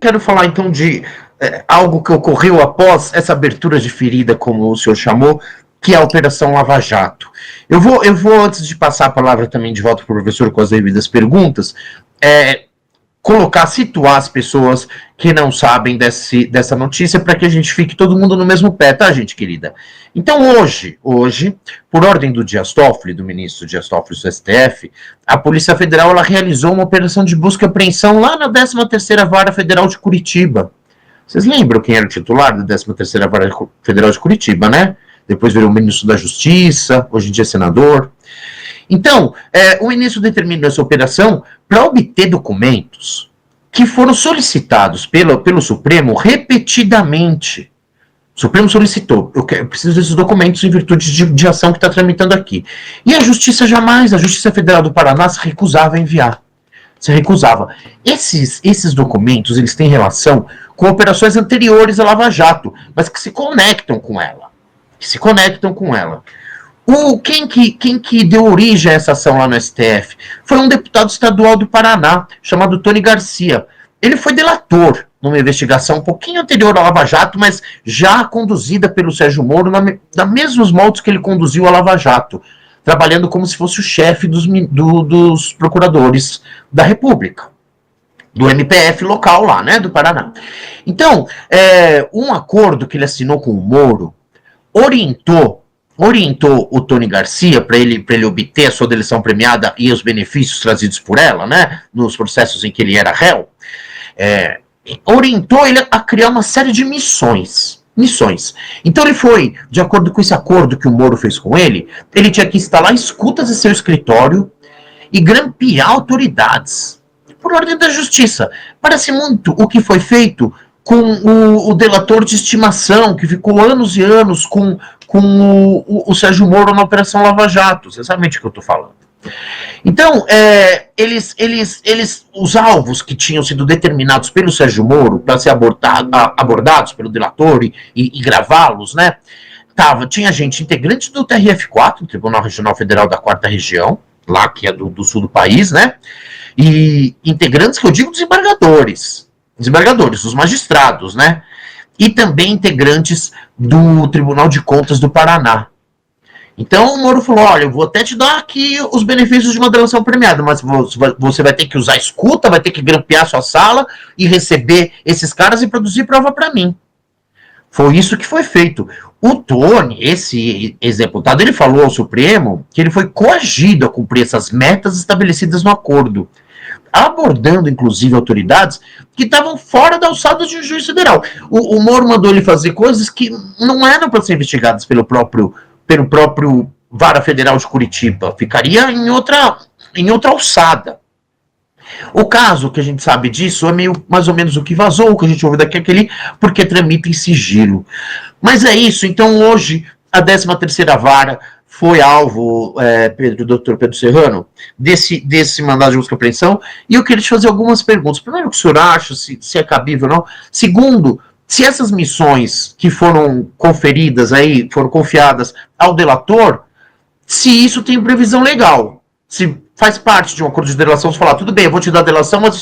quero falar então de algo que ocorreu após essa abertura de ferida, como o senhor chamou, que é a Operação Lava Jato. Eu vou antes de passar a palavra também de volta para o professor com as devidas perguntas, situar as pessoas que não sabem dessa notícia para que a gente fique todo mundo no mesmo pé, tá, gente querida? Então, hoje, por ordem do Dias Toffoli, do ministro Dias Toffoli do STF, a Polícia Federal ela realizou uma operação de busca e apreensão lá na 13ª Vara Federal de Curitiba. Vocês lembram quem era o titular da 13ª Vara Federal de Curitiba, né? Depois virou ministro da Justiça, hoje em dia senador. Então, o ministro determinou essa operação para obter documentos que foram solicitados pelo Supremo repetidamente. O Supremo solicitou, eu preciso desses documentos em virtude de ação que está tramitando aqui. E a Justiça Federal do Paraná se recusava a enviar. Se recusava. Esses documentos, eles têm relação com operações anteriores à Lava Jato, mas que se conectam com ela. Quem que deu origem a essa ação lá no STF foi um deputado estadual do Paraná, chamado Tony Garcia. Ele foi delator numa investigação um pouquinho anterior à Lava Jato, mas já conduzida pelo Sérgio Moro, na mesmos moldes que ele conduziu a Lava Jato, trabalhando como se fosse o chefe dos procuradores da República, do MPF local lá, né, do Paraná. Então, um acordo que ele assinou com o Moro orientou o Tony Garcia para ele obter a sua delação premiada e os benefícios trazidos por ela, né, nos processos em que ele era réu, orientou ele a criar uma série de missões. Então ele foi, de acordo com esse acordo que o Moro fez com ele tinha que instalar escutas em seu escritório e grampear autoridades, por ordem da Justiça. Parece muito o que foi feito com o delator de estimação, que ficou anos e anos com o Sérgio Moro na Operação Lava Jato. Você sabe de que eu estou falando. Então, os alvos que tinham sido determinados pelo Sérgio Moro para ser abordados pelo delator e gravá-los, né? Tinha gente integrante do TRF4, Tribunal Regional Federal da 4ª Região, lá que é do sul do país, né? E integrantes que eu digo desembargadores, os magistrados, né? E também integrantes do Tribunal de Contas do Paraná. Então o Moro falou, olha, eu vou até te dar aqui os benefícios de uma delação premiada, mas você vai ter que usar escuta, vai ter que grampear sua sala e receber esses caras e produzir prova para mim. Foi isso que foi feito. O Tony, esse ex-deputado, ele falou ao Supremo que ele foi coagido a cumprir essas metas estabelecidas no acordo, abordando, inclusive, autoridades que estavam fora da alçada de um juiz federal. O Moro mandou ele fazer coisas que não eram para ser investigadas pelo próprio Vara Federal de Curitiba. Ficaria em outra alçada. O caso que a gente sabe disso é meio mais ou menos o que vazou, o que a gente ouve daqui aquele, porque tramita em sigilo. Mas é isso. Então, hoje, a 13ª Vara foi alvo, Dr. Pedro Serrano, desse mandado de busca e apreensão, e eu queria te fazer algumas perguntas. Primeiro, o que o senhor acha, se é cabível ou não. Segundo, se essas missões que foram conferidas aí, foram confiadas ao delator, se isso tem previsão legal, se faz parte de um acordo de delação, você falar, tudo bem, eu vou te dar a delação, mas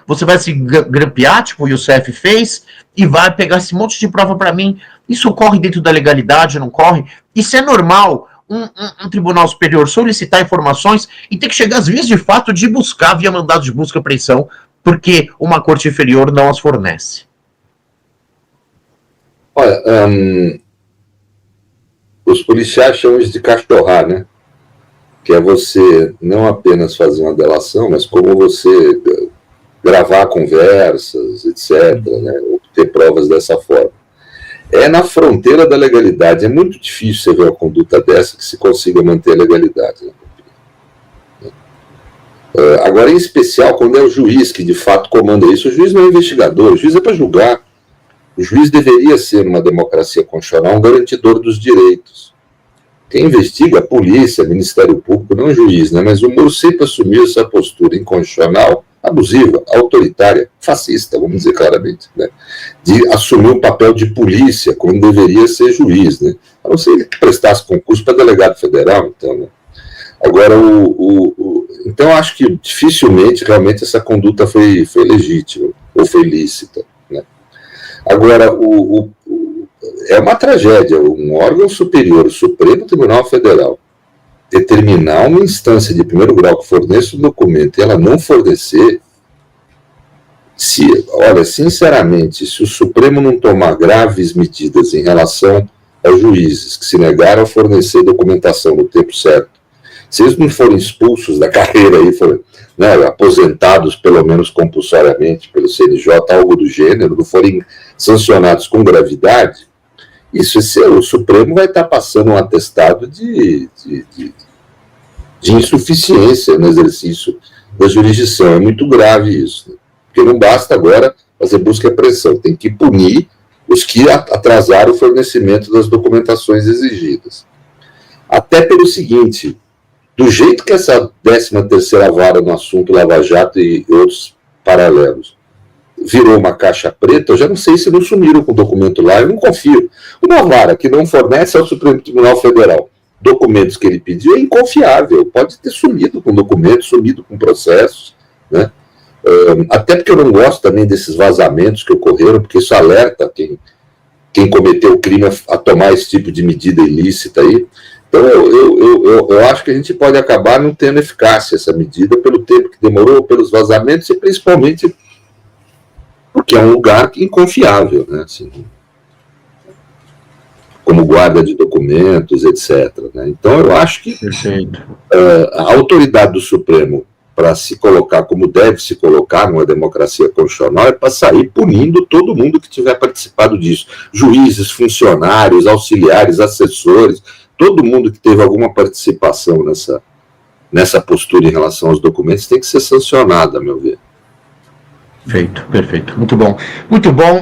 você vai se grampear, tipo o Youssef fez, e vai pegar esse monte de prova para mim. Isso ocorre dentro da legalidade, não corre? Isso é normal? Um tribunal superior solicitar informações e ter que chegar às vias de fato de buscar via mandado de busca e apreensão, porque uma corte inferior não as fornece. Olha, os policiais chamam isso de cachorrar, né? Que é você não apenas fazer uma delação, mas como você gravar conversas, etc., né? Obter provas dessa forma. É na fronteira da legalidade. É muito difícil você ver uma conduta dessa que se consiga manter a legalidade. Né? Agora, em especial, quando é o juiz que de fato comanda isso, o juiz não é investigador, o juiz é para julgar. O juiz deveria ser, numa democracia constitucional, um garantidor dos direitos. Quem investiga a polícia, Ministério Público, não o juiz, né? Mas o Moro sempre assumiu essa postura inconstitucional, abusiva, autoritária, fascista, vamos dizer claramente, né? De assumir o papel de polícia, quando deveria ser juiz, né? A não ser que prestasse concurso para delegado federal, então, né? Agora, então, acho que dificilmente, realmente, essa conduta foi legítima. ou foi lícita, né? Agora, é uma tragédia um órgão superior, o Supremo Tribunal Federal, determinar uma instância de primeiro grau que forneça um documento e ela não fornecer. Olha, sinceramente, se o Supremo não tomar graves medidas em relação aos juízes que se negaram a fornecer documentação no tempo certo, se eles não forem expulsos da carreira aí, forem, né, aposentados pelo menos compulsoriamente pelo CNJ, algo do gênero, não forem sancionados com gravidade, o Supremo vai estar passando um atestado de insuficiência no exercício da jurisdição. É muito grave isso, né? Porque não basta agora fazer busca e apreensão, tem que punir os que atrasaram o fornecimento das documentações exigidas. Até pelo seguinte, do jeito que essa 13ª vara no assunto Lava Jato e outros paralelos virou uma caixa preta, eu já não sei se não sumiram com o documento lá, eu não confio. Uma vara que não fornece ao Supremo Tribunal Federal documentos que ele pediu é inconfiável, pode ter sumido com documentos, sumido com processos, né? Até porque eu não gosto também desses vazamentos que ocorreram, porque isso alerta quem cometeu o crime a tomar esse tipo de medida ilícita aí. Então eu acho que a gente pode acabar não tendo eficácia essa medida pelo tempo que demorou, pelos vazamentos e principalmente porque é um lugar inconfiável, né? Assim, como guarda de documentos, etc., né? Então eu acho que a autoridade do Supremo, para se colocar como deve se colocar numa democracia constitucional, é para sair punindo todo mundo que tiver participado disso. Juízes, funcionários, auxiliares, assessores, todo mundo que teve alguma participação nessa postura em relação aos documentos tem que ser sancionado, a meu ver. Perfeito, perfeito. Muito bom. Muito bom.